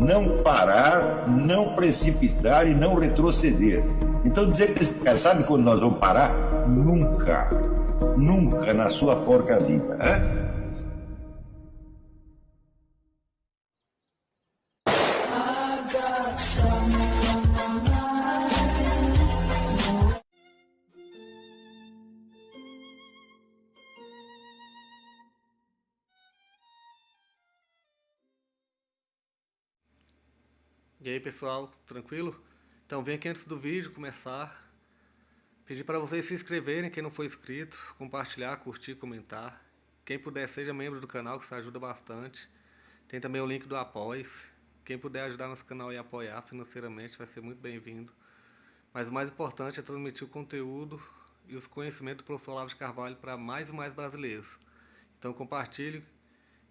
não parar, não precipitar e não retroceder. Então dizer para esse cara, sabe quando nós vamos parar? Nunca. Nunca na sua porca vida. Né? E aí pessoal, tranquilo? Então vem aqui antes do vídeo começar, pedir para vocês se inscreverem, quem não for inscrito, compartilhar, curtir, comentar. Quem puder seja membro do canal, que isso ajuda bastante. Tem também o link do Apoia-se. Quem puder ajudar nosso canal e apoiar financeiramente vai ser muito bem-vindo. Mas o mais importante é transmitir o conteúdo e os conhecimentos do professor Olavo de Carvalho para mais e mais brasileiros. Então compartilhe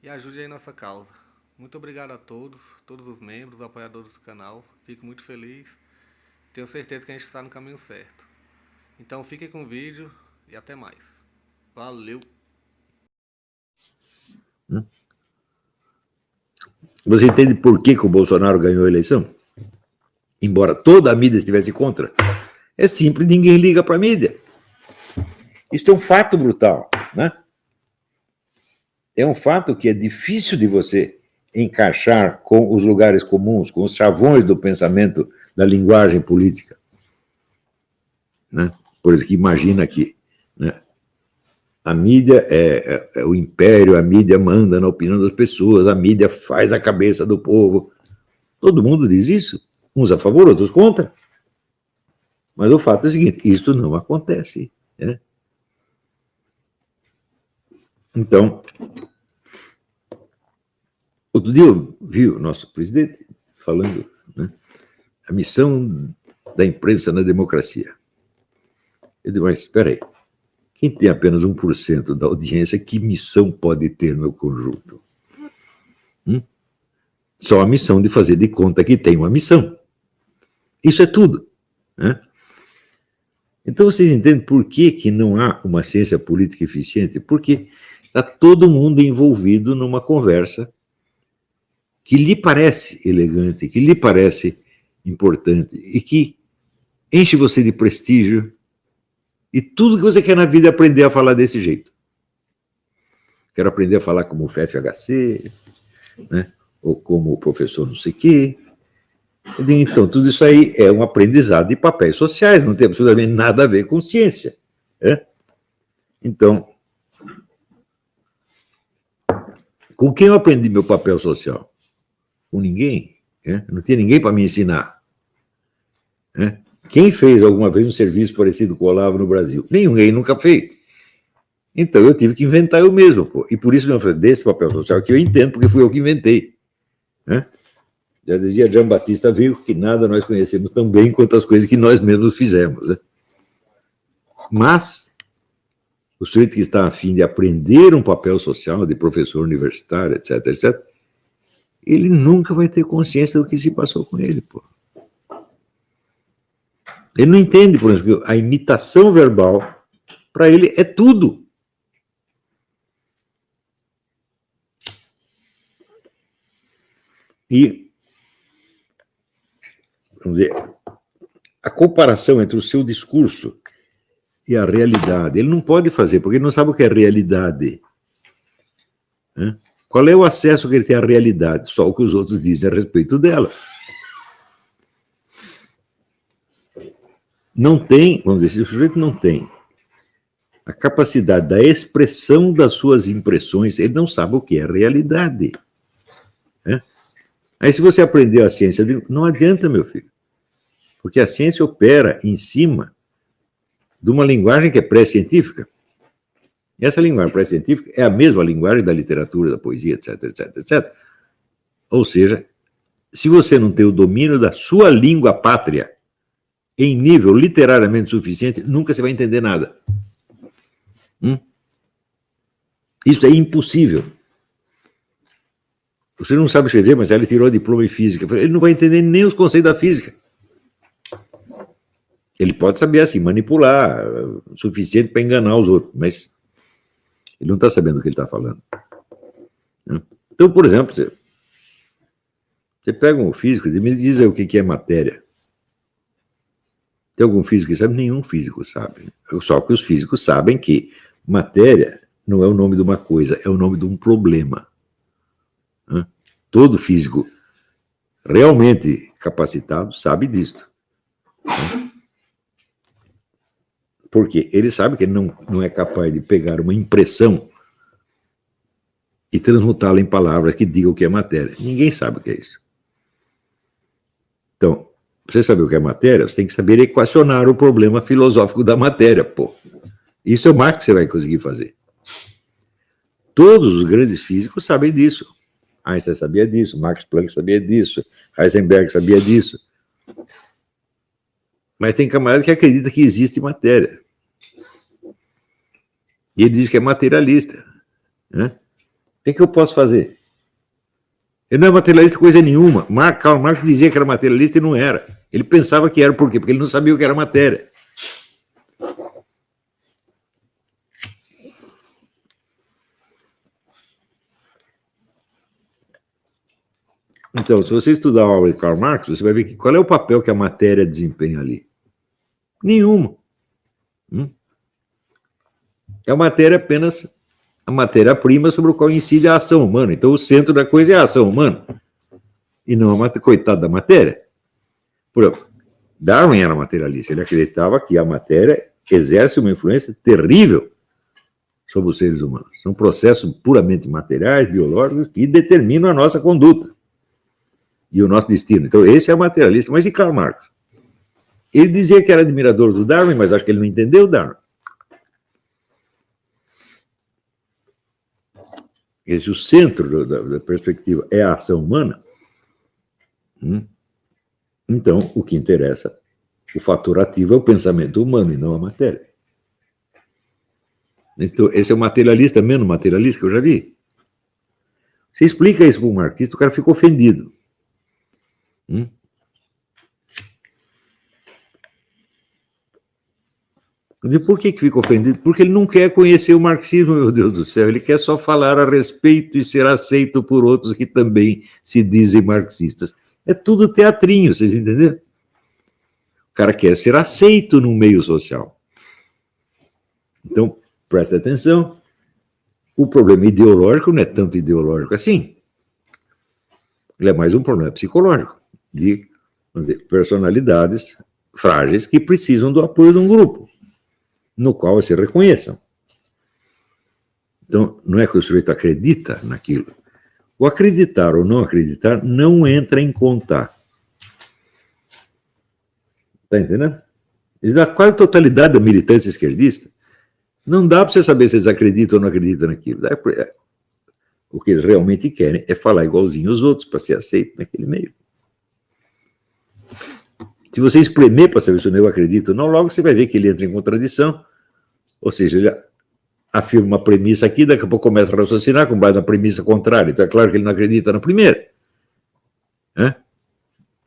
e ajude aí nossa causa. Muito obrigado a todos os membros, apoiadores do canal. Fico muito feliz. Tenho certeza que a gente está no caminho certo. Então fiquem com o vídeo e até mais. Valeu! Você entende por que o Bolsonaro ganhou a eleição? Embora toda a mídia estivesse contra. É simples, ninguém liga para a mídia. Isso é um fato brutal, né? É um fato que é difícil de você encaixar com os lugares comuns, com os chavões do pensamento, da linguagem política. Né? Por isso que imagina aqui, né? A mídia é o império, a mídia manda na opinião das pessoas, a mídia faz a cabeça do povo. Todo mundo diz isso, uns a favor, outros contra. Mas o fato é o seguinte, isto não acontece. Né? Então, outro dia eu vi o nosso presidente falando, né, a missão da imprensa na democracia. Eu digo, mas espera aí, quem tem apenas 1% da audiência, que missão pode ter no conjunto? Só a missão de fazer de conta que tem uma missão. Isso é tudo. Né? Então vocês entendem por que não há uma ciência política eficiente? Porque está todo mundo envolvido numa conversa que lhe parece elegante, que lhe parece importante e que enche você de prestígio e tudo que você quer na vida é aprender a falar desse jeito. Quero aprender a falar como o FHC, né? Ou como o professor não sei o quê. Então, tudo isso aí é um aprendizado de papéis sociais, não tem absolutamente nada a ver com ciência. Né? Então, com quem eu aprendi meu papel social? Com ninguém. Né? Não tinha ninguém para me ensinar. Né? Quem fez alguma vez um serviço parecido com o Olavo no Brasil? Ninguém nunca fez. Então eu tive que inventar eu mesmo. Pô. E por isso eu falei, desse papel social que eu entendo, porque fui eu que inventei. Né? Já dizia Jean Batista Vigo que nada nós conhecemos tão bem quanto as coisas que nós mesmos fizemos. Né? Mas o sujeito que está a fim de aprender um papel social, de professor universitário, etc., etc., ele nunca vai ter consciência do que se passou com ele, pô. Ele não entende, por exemplo, a imitação verbal, para ele, é tudo. E, vamos dizer, a comparação entre o seu discurso e a realidade, ele não pode fazer, porque ele não sabe o que é realidade. Né? Qual é o acesso que ele tem à realidade? Só o que os outros dizem a respeito dela. Não tem, vamos dizer, se o sujeito não tem a capacidade da expressão das suas impressões, ele não sabe o que é realidade. Né? Aí se você aprender a ciência, não adianta, meu filho, porque a ciência opera em cima de uma linguagem que é pré-científica. E essa linguagem pré-científica é a mesma linguagem da literatura, da poesia, etc., etc., etc. Ou seja, se você não tem o domínio da sua língua pátria em nível literariamente suficiente, nunca você vai entender nada. Isso é impossível. Você não sabe escrever, mas ele tirou diploma em física. Ele não vai entender nem os conceitos da física. Ele pode saber assim, manipular, o suficiente para enganar os outros, mas ele não está sabendo o que ele está falando. Então, por exemplo, você Você pega um físico e me diz aí o que é matéria. Tem algum físico que sabe? Nenhum físico sabe. Só que os físicos sabem que matéria não é o nome de uma coisa, é o nome de um problema. Todo físico realmente capacitado sabe disto. Porque ele sabe que ele não é capaz de pegar uma impressão e transmutá-la em palavras que digam o que é matéria. Ninguém sabe o que é isso. Então, para você saber o que é matéria, você tem que saber equacionar o problema filosófico da matéria, pô. Isso é o máximo que você vai conseguir fazer. Todos os grandes físicos sabem disso. Einstein sabia disso, Max Planck sabia disso, Heisenberg sabia disso. Mas tem camarada que acredita que existe matéria. E ele diz que é materialista. Né? O que eu posso fazer? Ele não é materialista coisa nenhuma. Karl Marx dizia que era materialista e não era. Ele pensava que era, por quê? Porque ele não sabia o que era matéria. Então, se você estudar a obra de Karl Marx, você vai ver que qual é o papel que a matéria desempenha ali. Nenhuma. A matéria é apenas a matéria-prima sobre a qual incide a ação humana. Então, o centro da coisa é a ação humana. E não a coitada da matéria. Por exemplo, Darwin era materialista. Ele acreditava que a matéria exerce uma influência terrível sobre os seres humanos. São processos puramente materiais, biológicos, que determinam a nossa conduta e o nosso destino. Então, esse é o materialista. Mas e Karl Marx? Ele dizia que era admirador do Darwin, mas acho que ele não entendeu Darwin. Se o centro da perspectiva é a ação humana, então o que interessa, o fator ativo é o pensamento humano e não a matéria. Então, esse é o materialista menos materialista que eu já vi. Você explica isso para um marxista, o cara fica ofendido. Por que fica ofendido? Porque ele não quer conhecer o marxismo, meu Deus do céu. Ele quer só falar a respeito e ser aceito por outros que também se dizem marxistas. É tudo teatrinho, vocês entenderam? O cara quer ser aceito no meio social. Então, presta atenção. O problema ideológico não é tanto ideológico assim. Ele é mais um problema psicológico de, vamos dizer, personalidades frágeis que precisam do apoio de um grupo no qual se reconheçam. Então, não é que o sujeito acredita naquilo. O acreditar ou não acreditar não entra em conta. Está entendendo? A quase totalidade da militância esquerdista não dá para você saber se eles acreditam ou não acreditam naquilo. O que eles realmente querem é falar igualzinho aos outros para ser aceito naquele meio. Se você espremer para saber se o nego acredita ou não, logo você vai ver que ele entra em contradição. Ou seja, ele afirma uma premissa aqui, daqui a pouco começa a raciocinar com base na premissa contrária. Então é claro que ele não acredita na primeira.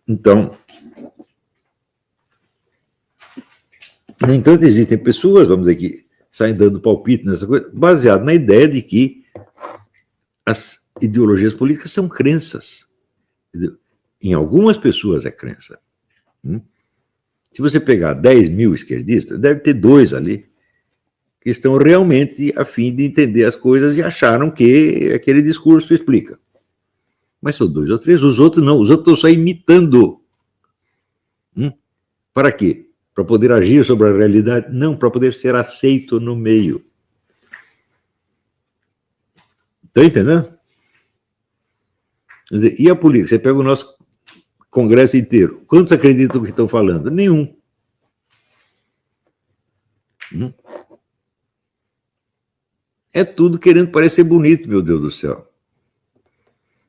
Então, no entanto, existem pessoas, vamos dizer, que saem dando palpite nessa coisa, baseado na ideia de que as ideologias políticas são crenças. Em algumas pessoas é crença. Se você pegar 10 mil esquerdistas, deve ter 2 ali que estão realmente a fim de entender as coisas e acharam que aquele discurso explica. Mas são 2 ou 3, os outros não, os outros estão só imitando. Para quê? Para poder agir sobre a realidade? Não, para poder ser aceito no meio. Está entendendo? Quer dizer, e a política? Você pega o nosso Congresso inteiro. Quantos acreditam no que estão falando? Nenhum. É tudo querendo parecer bonito, meu Deus do céu.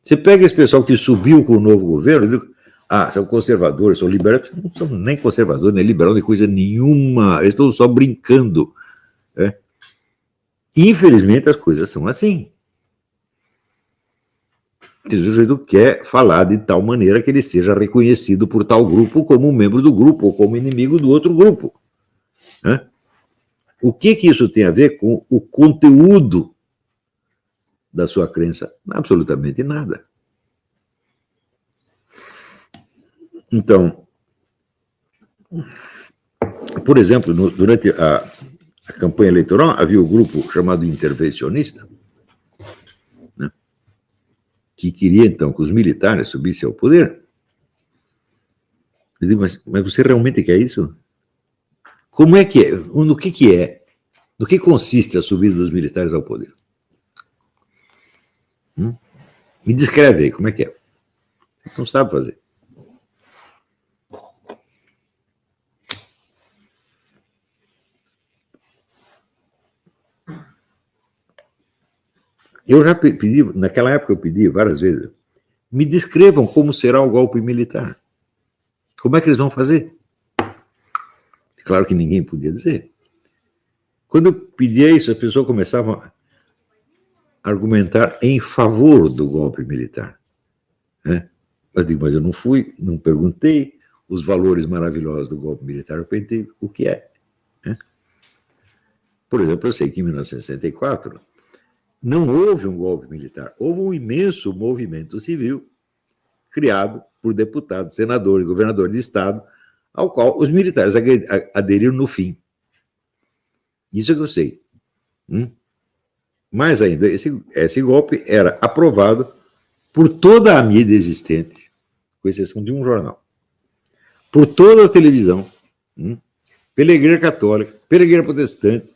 Você pega esse pessoal que subiu com o novo governo, diz, são conservadores, são liberais. Não são nem conservadores, nem liberal, nem coisa nenhuma. Eles estão só brincando. Infelizmente, as coisas são assim. O sujeito quer falar de tal maneira que ele seja reconhecido por tal grupo como um membro do grupo ou como inimigo do outro grupo. O que isso tem a ver com o conteúdo da sua crença? Absolutamente nada. Então, por exemplo, durante a campanha eleitoral, havia um grupo chamado intervencionista, né, que queria, então, que os militares subissem ao poder. Eu digo, mas você realmente quer isso? Como é que é? No que é? No que consiste a subida dos militares ao poder? Me descreve aí, como é que é? Você não sabe fazer. Eu já pedi, naquela época eu pedi várias vezes, me descrevam como será o golpe militar. Como é que eles vão fazer? Claro que ninguém podia dizer. Quando eu pedia isso, as pessoas começavam a argumentar em favor do golpe militar. Né? Eu digo, mas eu não fui, não perguntei os valores maravilhosos do golpe militar, eu perguntei o que é. Né? Por exemplo, eu sei que em 1964 não houve um golpe militar, houve um imenso movimento civil criado por deputados, senadores, governadores de estado, ao qual os militares aderiram no fim. Isso é que eu sei. Mais ainda, esse golpe era aprovado por toda a mídia existente, com exceção de um jornal, por toda a televisão, pela Igreja Católica, pela Igreja Protestante,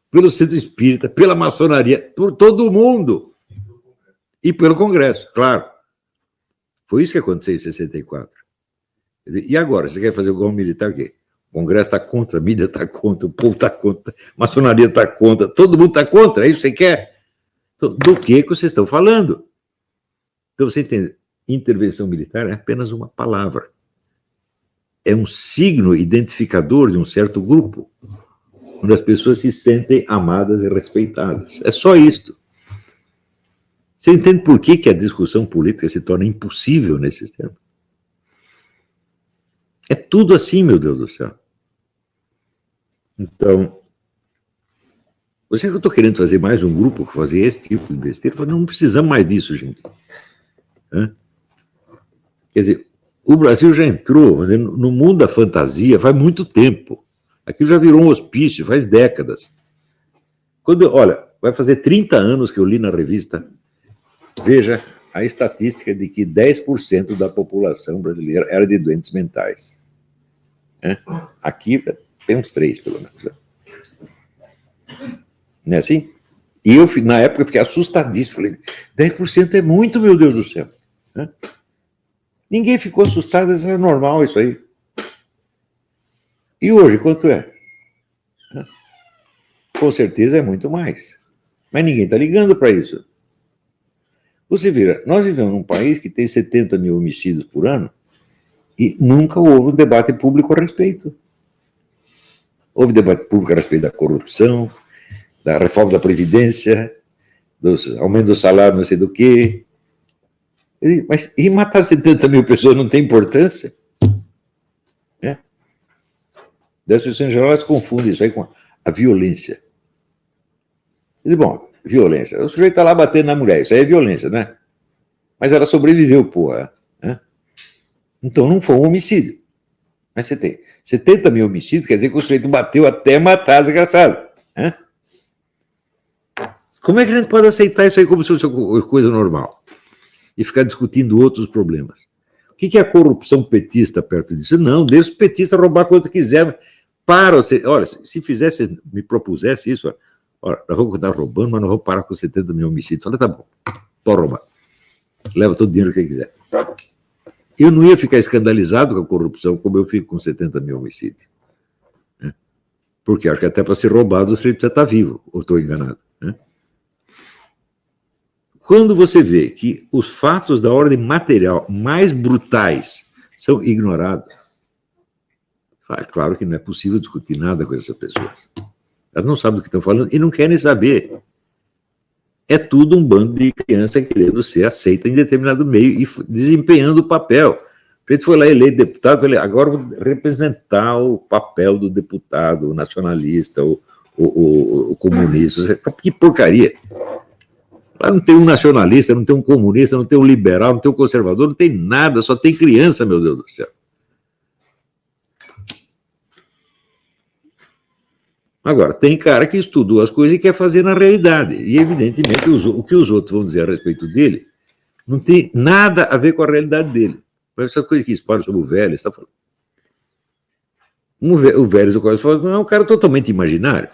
pelo Centro Espírita, pela maçonaria, por todo mundo. E pelo Congresso, claro. Foi isso que aconteceu em 64. E agora, você quer fazer o golpe militar o quê? O Congresso está contra, a mídia está contra, o povo está contra, a maçonaria está contra, todo mundo está contra, é isso que você quer? Então, do que vocês estão falando? Então, você entende? Intervenção militar é apenas uma palavra. É um signo identificador de um certo grupo, onde as pessoas se sentem amadas e respeitadas. É só isto. Você entende por que a discussão política se torna impossível nesses termos? É tudo assim, meu Deus do céu. Então, você que eu estou querendo fazer mais um grupo que fazer esse tipo de besteira? Eu falo, não precisamos mais disso, gente. Quer dizer, o Brasil já entrou no mundo da fantasia faz muito tempo. Aquilo já virou um hospício, faz décadas. Olha, vai fazer 30 anos que eu li na revista, veja a estatística de que 10% da população brasileira era de doentes mentais. Aqui tem uns 3, pelo menos. Não é assim? E eu, na época, fiquei assustadíssimo. Falei, 10% é muito, meu Deus do céu. Ninguém ficou assustado, isso é normal, isso aí. E hoje, quanto é? Com certeza é muito mais. Mas ninguém está ligando para isso. Você vira, nós vivemos num país que tem 70 mil homicídios por ano e nunca houve um debate público a respeito. Houve debate público a respeito da corrupção, da reforma da Previdência, dos aumento do salário, não sei do quê. Mas e matar 70 mil pessoas não tem importância? Das pessoas em geral, elas confundem isso aí com a violência. Bom, violência. O sujeito está lá batendo na mulher, isso aí é violência, né? Mas ela sobreviveu, porra. Então não foi um homicídio. Mas você tem 70 mil homicídios, quer dizer que o sujeito bateu até matar a desgraçada. Como é que a gente pode aceitar isso aí como se fosse coisa normal? E ficar discutindo outros problemas? O que é a corrupção petista perto disso? Não, deixa os petistas roubar quanto quiser. Olha, se fizesse, me propusesse isso, olha, nós vamos continuar roubando, mas não vamos parar com 70 mil homicídios. Olha, tá bom, pode roubar. Leva todo o dinheiro que quiser. Eu não ia ficar escandalizado com a corrupção como eu fico com 70 mil homicídios. Porque acho que até para ser roubado o sujeito precisa estar vivo, ou estou enganado. Quando você vê que os fatos da ordem material mais brutais são ignorados, é claro que não é possível discutir nada com essas pessoas. Elas não sabem do que estão falando e não querem saber. É tudo um bando de criança querendo ser aceita em determinado meio e desempenhando o papel. O gente foi lá eleito deputado, falei, agora vou representar o papel do deputado, o nacionalista, o comunista. Que porcaria! Lá não tem um nacionalista, não tem um comunista, não tem um liberal, não tem um conservador, não tem nada, só tem criança, meu Deus do céu. Agora, tem cara que estudou as coisas e quer fazer na realidade. E, evidentemente, o que os outros vão dizer a respeito dele não tem nada a ver com a realidade dele. Essa coisa que espalha sobre o Vélez, está falando. O Vélez do Código fala, não, é um cara totalmente imaginário.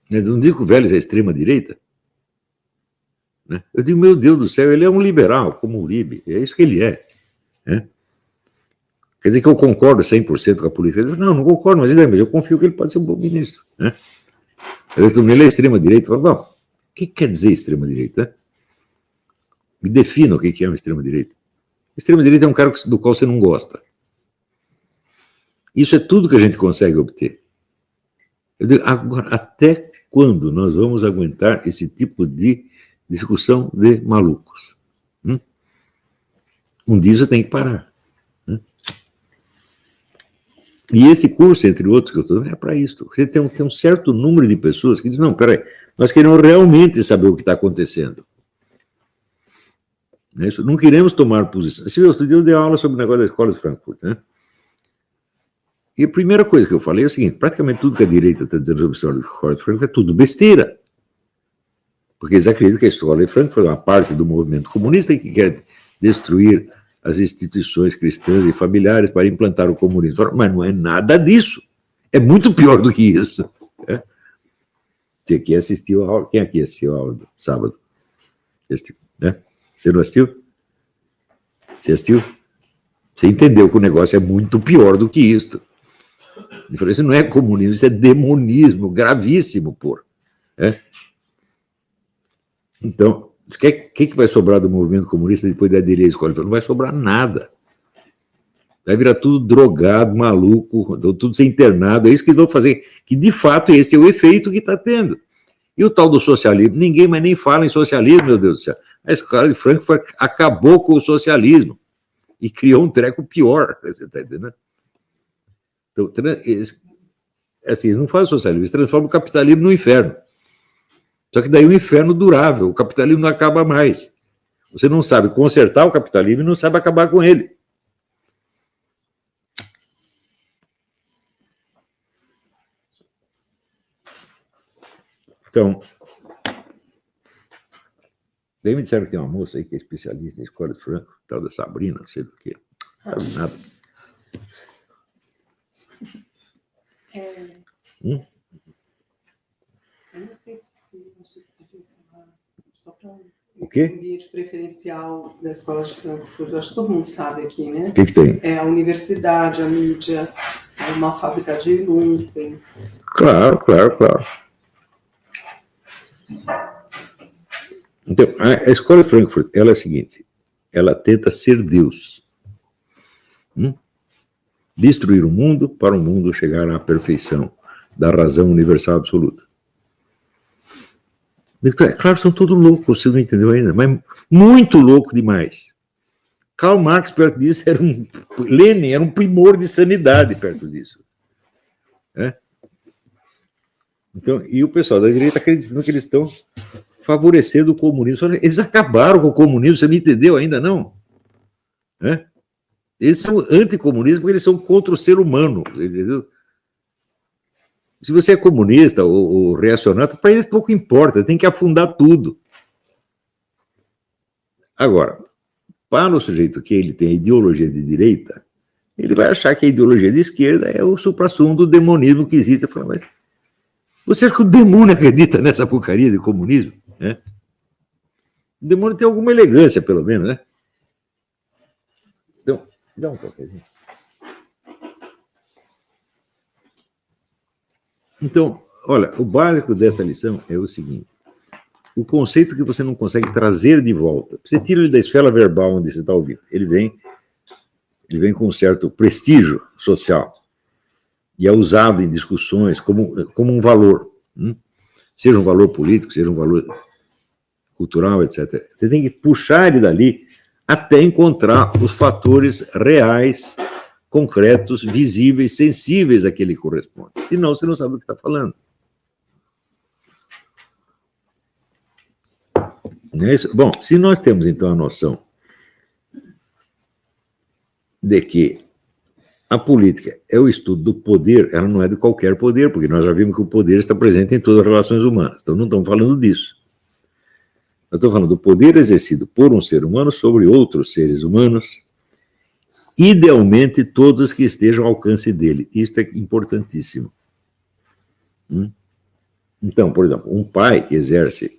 Eu não digo que o Vélez é extrema-direita. Né? Eu digo, meu Deus do céu, ele é um liberal, como o Uribe. É isso que ele é. Né? Quer dizer que eu concordo 100% com a política? Não concordo, mas eu confio que ele pode ser um bom ministro. Né? Ele é extrema-direita. Bom, o que quer dizer extrema-direita? Né? Me defina o que é uma extrema-direita. Extrema-direita é um cara do qual você não gosta. Isso é tudo que a gente consegue obter. Eu digo, agora, até quando nós vamos aguentar esse tipo de discussão de malucos? Um dia isso tem que parar. Né? E esse curso, entre outros que eu estou dando, é para isso. Você tem um certo número de pessoas que dizem, não, peraí, nós queremos realmente saber o que está acontecendo. Não queremos tomar posição. Outro dia eu dei aula sobre o negócio da escola de Frankfurt, né? E a primeira coisa que eu falei é o seguinte, praticamente tudo que a direita está dizendo sobre a escola de Frankfurt é tudo besteira. Porque eles acreditam que a escola de Frankfurt é uma parte do movimento comunista e que quer destruir as instituições cristãs e familiares para implantar o comunismo. Mas não é nada disso. É muito pior do que isso. Né? Quem assistiu a aula? Quem aqui assistiu a aula do sábado? Né? Você não assistiu? Você assistiu? Você entendeu que o negócio é muito pior do que isso. Ele falou, isso não é comunismo, isso é demonismo, gravíssimo, pô. É? Então, o que vai sobrar do movimento comunista depois de aderir à escola? Não vai sobrar nada. Vai virar tudo drogado, maluco, tudo ser internado. É isso que eles vão fazer. Que, de fato, esse é o efeito que está tendo. E o tal do socialismo? Ninguém mais nem fala em socialismo, meu Deus do céu. A escola de Frankfurt acabou com o socialismo e criou um treco pior. Você está entendendo? Então, eles não fazem socialismo, eles transformam o capitalismo no inferno. Só que daí é um inferno durável, o capitalismo não acaba mais. Você não sabe consertar o capitalismo e não sabe acabar com ele. Então, daí me disseram que tem uma moça aí que é especialista em escola de Frankfurt, tal da Sabrina, não sei do que. Não sabe nada. Eu não sei se só para o quê? O ambiente preferencial da escola de Frankfurt, acho que todo mundo sabe aqui, né? O que tem? É a universidade, a mídia, é uma fábrica de lumpen. Claro. Então, a escola de Frankfurt, ela é a seguinte, ela tenta ser Deus. Destruir o mundo para o mundo chegar à perfeição da razão universal absoluta. É claro, são todos loucos, você não entendeu ainda, mas muito louco demais. Karl Marx, perto disso, Lenin era um primor de sanidade perto disso. Então, e o pessoal da direita acreditando que eles estão favorecendo o comunismo. Eles acabaram com o comunismo, você não entendeu ainda, não? Eles são anticomunistas porque eles são contra o ser humano, entendeu? Se você é comunista ou reacionário, para eles pouco importa, tem que afundar tudo. Agora, para o sujeito que ele tem a ideologia de direita, ele vai achar que a ideologia de esquerda é o suprassumo do demonismo que existe. Eu falo, mas você acha que o demônio acredita nessa porcaria de comunismo? Né? O demônio tem alguma elegância, pelo menos, né? Então, dá um toquezinho. Então, olha, o básico desta lição é o seguinte. O conceito que você não consegue trazer de volta, você tira ele da esfera verbal onde você está ouvindo, ele vem com um certo prestígio social e é usado em discussões como um valor, seja um valor político, seja um valor cultural, etc. Você tem que puxar ele dali até encontrar os fatores reais, concretos, visíveis, sensíveis a que ele corresponde. Senão, você não sabe do que está falando. Não é isso? Bom, se nós temos, então, a noção de que a política é o estudo do poder, ela não é de qualquer poder, porque nós já vimos que o poder está presente em todas as relações humanas. Então não estamos falando disso. Nós estamos falando do poder exercido por um ser humano sobre outros seres humanos, idealmente todos que estejam ao alcance dele. Isso é importantíssimo. Então, por exemplo, um pai que exerce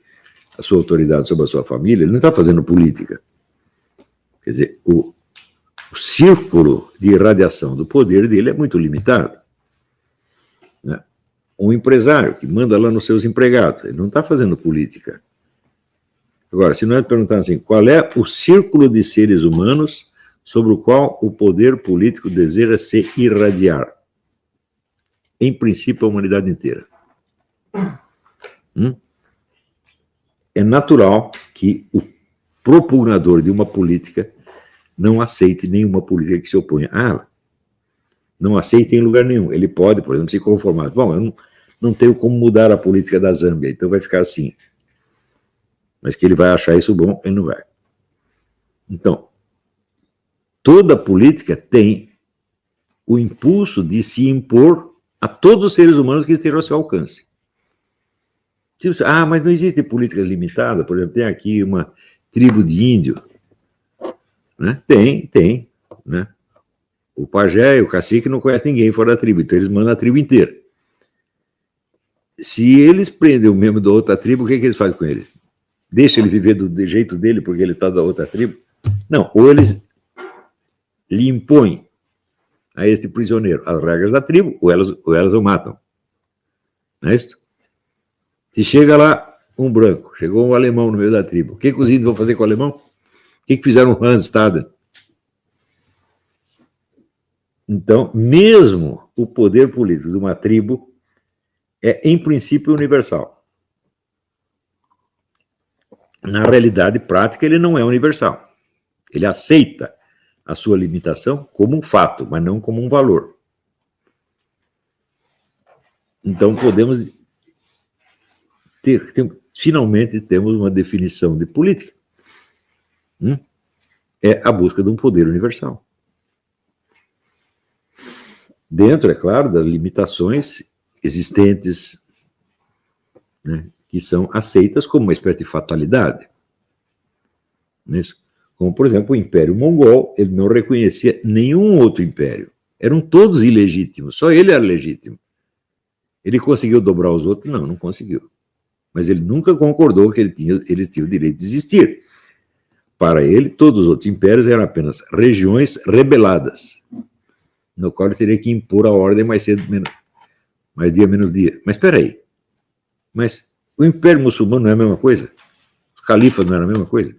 a sua autoridade sobre a sua família, ele não está fazendo política. Quer dizer, o círculo de irradiação do poder dele é muito limitado. Né? Um empresário que manda lá nos seus empregados, ele não está fazendo política. Agora, se nós perguntarmos assim, qual é o círculo de seres humanos sobre o qual o poder político deseja se irradiar? Em princípio, a humanidade inteira. É natural que o propugnador de uma política não aceite nenhuma política que se oponha a ela. Não aceite em lugar nenhum. Ele pode, por exemplo, se conformar. Bom, eu não tenho como mudar a política da Zâmbia, então vai ficar assim. Mas que ele vai achar isso bom, ele não vai. Então, toda política tem o impulso de se impor a todos os seres humanos que estejam ao seu alcance. Tipo, mas não existe política limitada? Por exemplo, tem aqui uma tribo de índio. Né? Tem. Né? O pajé e o cacique não conhecem ninguém fora da tribo, então eles mandam a tribo inteira. Se eles prendem o membro da outra tribo, o que eles fazem com ele? Deixa ele viver do jeito dele porque ele está da outra tribo? Não, ou eles lhe impõem a este prisioneiro as regras da tribo, ou elas o matam. Não é isso? Se chega lá um branco, chegou um alemão no meio da tribo, o que os índios vão fazer com o alemão? O que fizeram com Hans Staden? Então, mesmo o poder político de uma tribo é, em princípio, universal. Na realidade prática, ele não é universal. Ele aceita a sua limitação como um fato, mas não como um valor. Então, podemos finalmente temos uma definição de política. É a busca de um poder universal. Dentro, é claro, das limitações existentes, né, que são aceitas como uma espécie de fatalidade. Isso. Como, por exemplo, o Império Mongol, ele não reconhecia nenhum outro império. Eram todos ilegítimos, só ele era legítimo. Ele conseguiu dobrar os outros? Não conseguiu. Mas ele nunca concordou que eles tinham o direito de existir. Para ele, todos os outros impérios eram apenas regiões rebeladas, no qual ele teria que impor a ordem mais cedo, mais dia, menos dia. Mas espera aí. Mas o Império Muçulmano não é a mesma coisa? Os califas não eram a mesma coisa?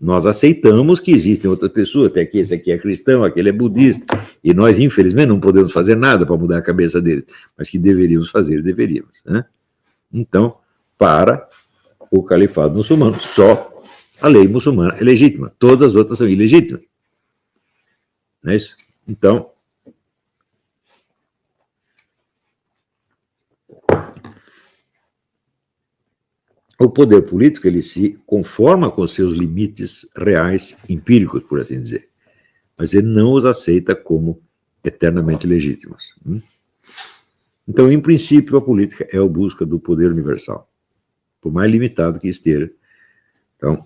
Nós aceitamos que existem outras pessoas, até que esse aqui é cristão, aquele é budista, e nós, infelizmente, não podemos fazer nada para mudar a cabeça deles, mas que deveríamos fazer, deveríamos. Né? Então, para o califado muçulmano, só a lei muçulmana é legítima, todas as outras são ilegítimas. Não é isso? Então, o poder político, ele se conforma com seus limites reais, empíricos, por assim dizer, mas ele não os aceita como eternamente legítimos. Então, em princípio, a política é a busca do poder universal, por mais limitado que esteja. Então,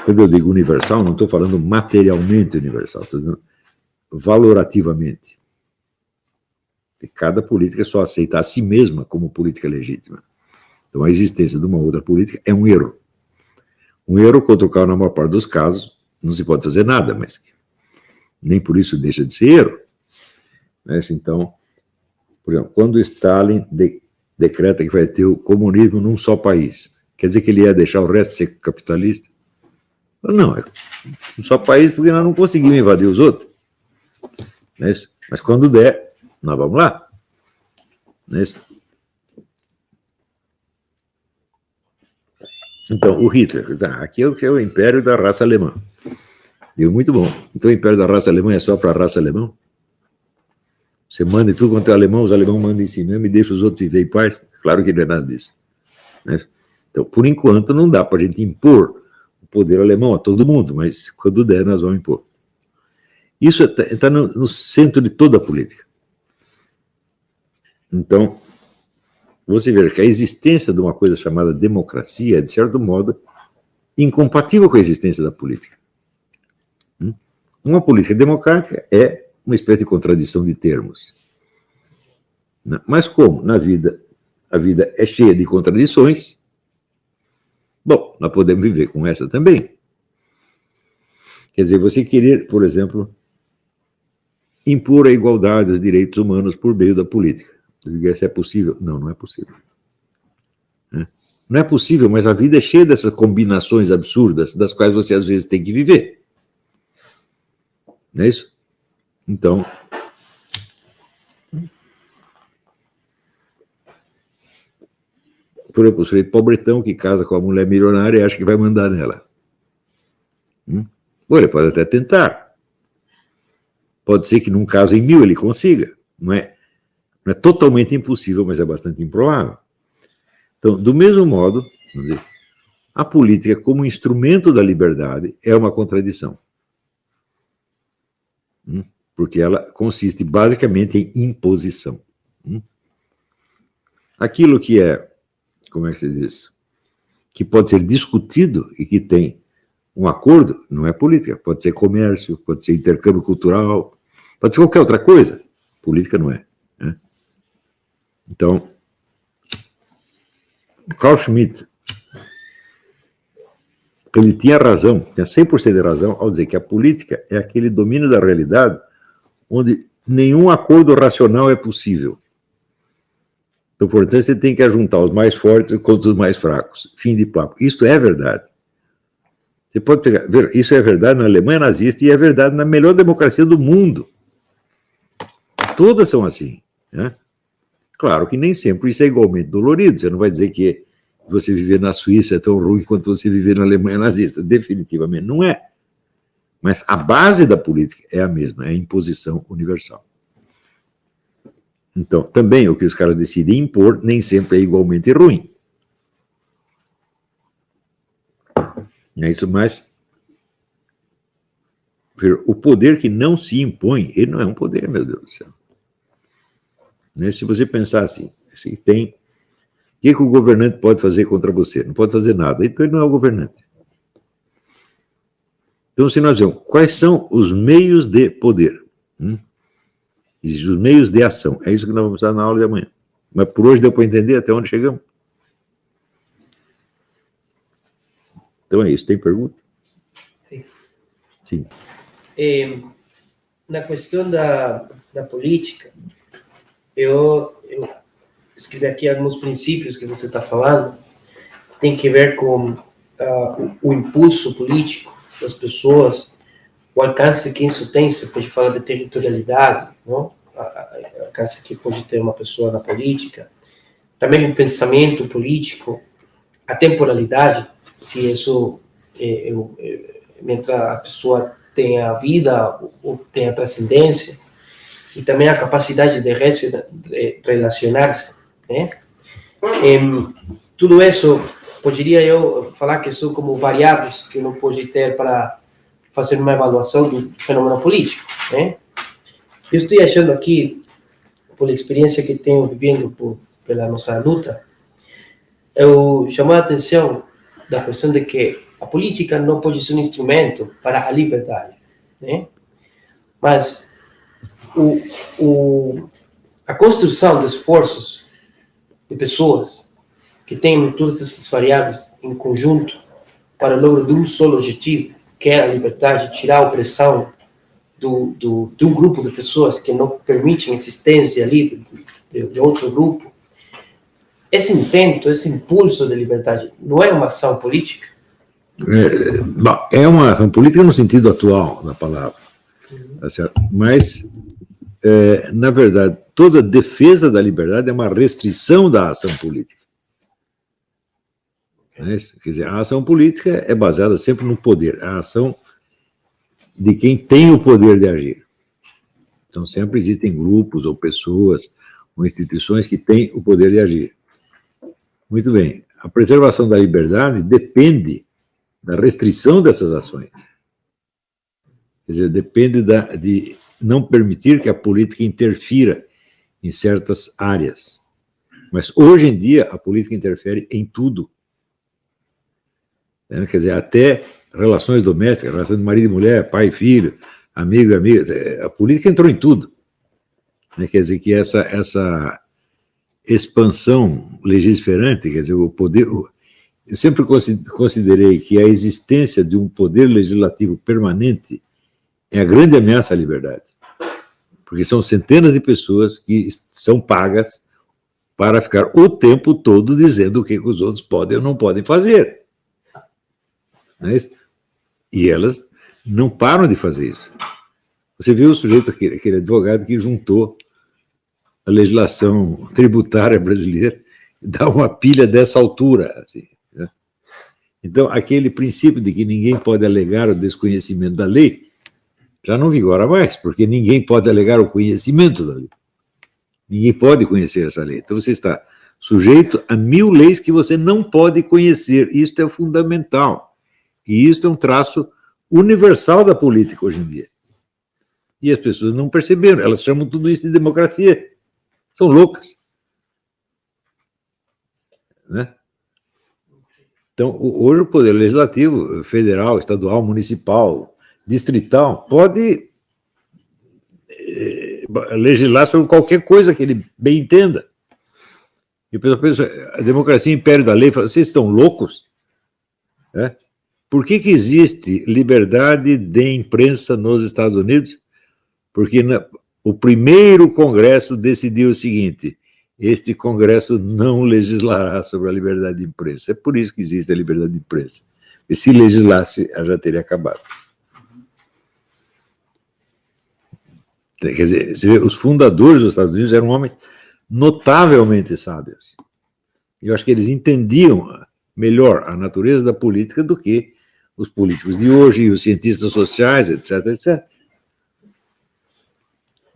quando eu digo universal, não estou falando materialmente universal, estou dizendo valorativamente. E cada política só aceita a si mesma como política legítima. Então, a existência de uma outra política é um erro. Um erro contra o qual, na maior parte dos casos, não se pode fazer nada, mas nem por isso deixa de ser erro. Então, por exemplo, quando Stalin decreta que vai ter o comunismo num só país, quer dizer que ele ia deixar o resto de ser capitalista? Não, é um só país porque nós não conseguimos invadir os outros. Mas quando der, nós vamos lá. Então, o Hitler, aqui é o império da raça alemã. Deu muito bom. Então, o império da raça alemã é só para a raça alemã? Você manda em tudo quanto é alemão, os alemães mandam em si mesmo e deixa os outros viver em paz? Claro que não é nada disso. Então, Então, por enquanto, não dá para a gente impor o poder alemão a todo mundo, mas quando der, nós vamos impor. Isso está no centro de toda a política. Então, você vê que a existência de uma coisa chamada democracia é, de certo modo, incompatível com a existência da política. Uma política democrática é uma espécie de contradição de termos. Mas como na vida, a vida é cheia de contradições, bom, nós podemos viver com essa também. Quer dizer, você querer, por exemplo, impor a igualdade dos direitos humanos por meio da política. Se é possível? Não, não é possível. Não é possível, mas a vida é cheia dessas combinações absurdas, das quais você às vezes tem que viver. Não é isso? Então, por exemplo, o sujeito pobretão que casa com a mulher milionária e acha que vai mandar nela. Ou ele pode até tentar. Pode ser que num caso em 1000 ele consiga. Não é totalmente impossível, mas é bastante improvável. Então, do mesmo modo, vamos dizer, a política como instrumento da liberdade é uma contradição. Porque ela consiste basicamente em imposição. Aquilo que é, como é que se diz, que pode ser discutido e que tem um acordo, não é política. Pode ser comércio, pode ser intercâmbio cultural, pode ser qualquer outra coisa. Política não é. Então, Carl Schmitt, ele tinha razão, tinha 100% de razão ao dizer que a política é aquele domínio da realidade onde nenhum acordo racional é possível. Então, portanto, você tem que ajuntar os mais fortes contra os mais fracos. Fim de papo. Isso é verdade. Você pode pegar, ver, isso é verdade na Alemanha nazista e é verdade na melhor democracia do mundo. Todas são assim. Claro que nem sempre isso é igualmente dolorido. Você não vai dizer que você viver na Suíça é tão ruim quanto você viver na Alemanha nazista. Definitivamente não é. Mas a base da política é a mesma, é a imposição universal. Então, também o que os caras decidem impor nem sempre é igualmente ruim. É isso, mas o poder que não se impõe, ele não é um poder, meu Deus do céu. Se você pensar assim, tem... O que o governante pode fazer contra você? Não pode fazer nada, então ele não é o governante. Então, se nós vemos quais são os meios de poder, os meios de ação, é isso que nós vamos usar na aula de amanhã. Mas por hoje deu para entender até onde chegamos? Então é isso. Tem pergunta? Sim. Sim. Na questão da política, eu escrevi aqui alguns princípios que você está falando, tem que ver com o impulso político das pessoas, o alcance que isso tem. Você pode falar de territorialidade, não? O alcance que pode ter uma pessoa na política, também o pensamento político, a temporalidade, se isso, mientras a pessoa tem a vida ou tem a transcendência, e também a capacidade de relacionar-se, né? Tudo isso, poderia eu falar que são como variáveis que não pode ter para fazer uma avaliação do fenômeno político, né? Eu estou achando aqui, por experiência que tenho vivendo pela nossa luta, eu chamo a atenção da questão de que a política não pode ser um instrumento para a liberdade, né? Mas a construção de esforços de pessoas que têm todas essas variáveis em conjunto para o logro de um só objetivo, que é a liberdade, tirar a opressão de um grupo de pessoas que não permitem a existência livre de outro grupo. Esse intento, esse impulso de liberdade, não é uma ação política? É uma ação política no sentido atual da palavra. Mas, na verdade, toda defesa da liberdade é uma restrição da ação política. Quer dizer, a ação política é baseada sempre no poder, a ação de quem tem o poder de agir. Então, sempre existem grupos ou pessoas ou instituições que têm o poder de agir. Muito bem. a preservação da liberdade depende da restrição dessas ações. Quer dizer, depende de não permitir que a política interfira em certas áreas. Mas hoje em dia a política interfere em tudo. Quer dizer, até relações domésticas, relações de marido e mulher, pai e filho, amigo e amiga, a política entrou em tudo. Quer dizer que essa expansão legislativa, quer dizer, o poder... Eu sempre considerei que a existência de um poder legislativo permanente é a grande ameaça à liberdade. Porque são centenas de pessoas que são pagas para ficar o tempo todo dizendo o que os outros podem ou não podem fazer. Não é isso? E elas não param de fazer isso. Você viu o sujeito, aquele advogado que juntou a legislação tributária brasileira e dá uma pilha dessa altura. Assim, né? Então, aquele princípio de que ninguém pode alegar o desconhecimento da lei já não vigora mais, porque ninguém pode alegar o conhecimento da lei. Ninguém pode conhecer essa lei. Então, você está sujeito a 1000 leis que você não pode conhecer. Isso é fundamental. E isso é um traço universal da política hoje em dia. E as pessoas não perceberam. Elas chamam tudo isso de democracia. São loucas. Né? Então, hoje o Poder Legislativo, federal, estadual, municipal, distrital, pode legislar sobre qualquer coisa que ele bem entenda. E o pessoal pensa, a democracia é o império da lei, fala, vocês estão loucos? É? Por que existe liberdade de imprensa nos Estados Unidos? Porque o primeiro Congresso decidiu o seguinte: este Congresso não legislará sobre a liberdade de imprensa. É por isso que existe a liberdade de imprensa. E se legislasse, ela já teria acabado. Quer dizer, você vê, os fundadores dos Estados Unidos eram homens notavelmente sábios. Eu acho que eles entendiam melhor a natureza da política do que os políticos de hoje e os cientistas sociais, etc, etc.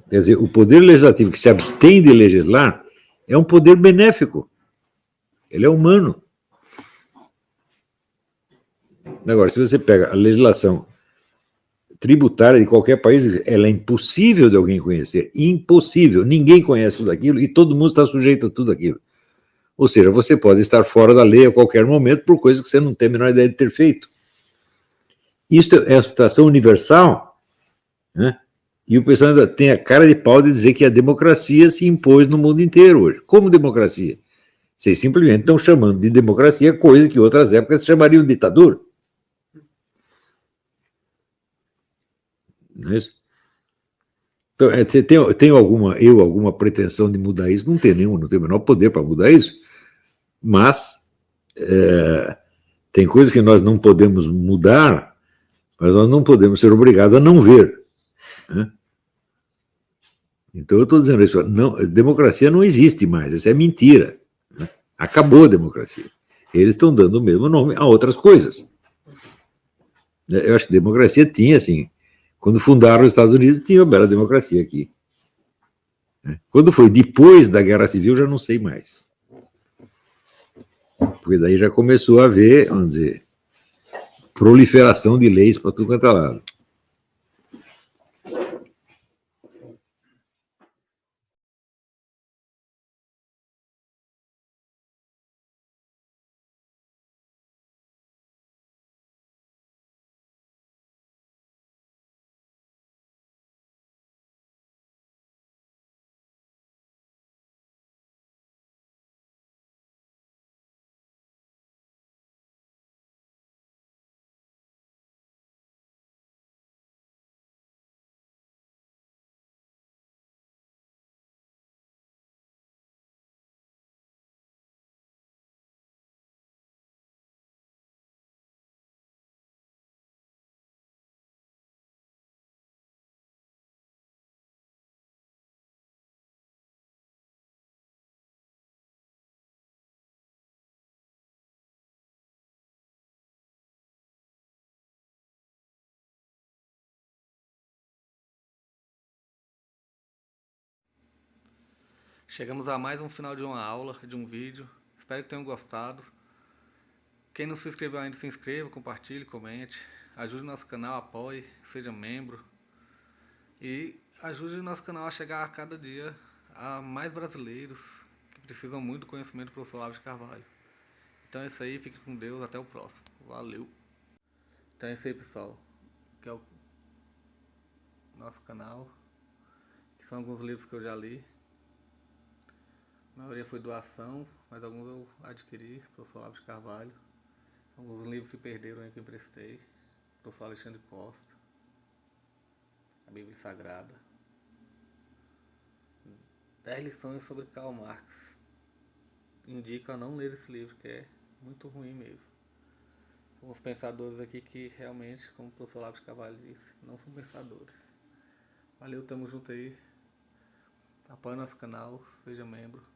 Quer dizer, o poder legislativo que se abstém de legislar é um poder benéfico. Ele é humano. Agora, se você pega a legislação tributária de qualquer país, ela é impossível de alguém conhecer. Impossível. Ninguém conhece tudo aquilo e todo mundo está sujeito a tudo aquilo. Ou seja, você pode estar fora da lei a qualquer momento por coisas que você não tem a menor ideia de ter feito. Isso é uma situação universal, né? E o pessoal ainda tem a cara de pau de dizer que a democracia se impôs no mundo inteiro hoje. Como democracia? Vocês simplesmente estão chamando de democracia coisa que em outras épocas se chamariam de ditadura. Não é isso? Então, tenho alguma pretensão de mudar isso? Não tenho nenhuma, não tenho o menor poder para mudar isso, mas tem coisas que nós não podemos mudar, mas nós não podemos ser obrigados a não ver. Né? Então eu estou dizendo isso, não, democracia não existe mais, isso é mentira. Né? Acabou a democracia. Eles estão dando o mesmo nome a outras coisas. Eu acho que democracia tinha, assim, quando fundaram os Estados Unidos, tinha uma bela democracia aqui. Quando foi depois da Guerra Civil, já não sei mais. Porque daí já começou a haver, vamos dizer, proliferação de leis para tudo quanto é lado. Chegamos a mais um final de uma aula, de um vídeo. Espero que tenham gostado. Quem não se inscreveu ainda, se inscreva, compartilhe, comente. Ajude o nosso canal, apoie, seja membro. E ajude o nosso canal a chegar a cada dia a mais brasileiros que precisam muito do conhecimento do professor Olavo de Carvalho. Então é isso aí, fique com Deus, até o próximo. Valeu! Então é isso aí, pessoal, que é o nosso canal, que são alguns livros que eu já li. A maioria foi doação, mas alguns eu adquiri, professor Olavo de Carvalho. Alguns livros se perderam aí que eu emprestei, professor Alexandre Costa, a Bíblia Sagrada. 10 lições sobre Karl Marx. Indico a não ler esse livro, que é muito ruim mesmo. Alguns pensadores aqui que realmente, como o professor Olavo de Carvalho disse, não são pensadores. Valeu, tamo junto aí. Apoie nosso canal, seja membro.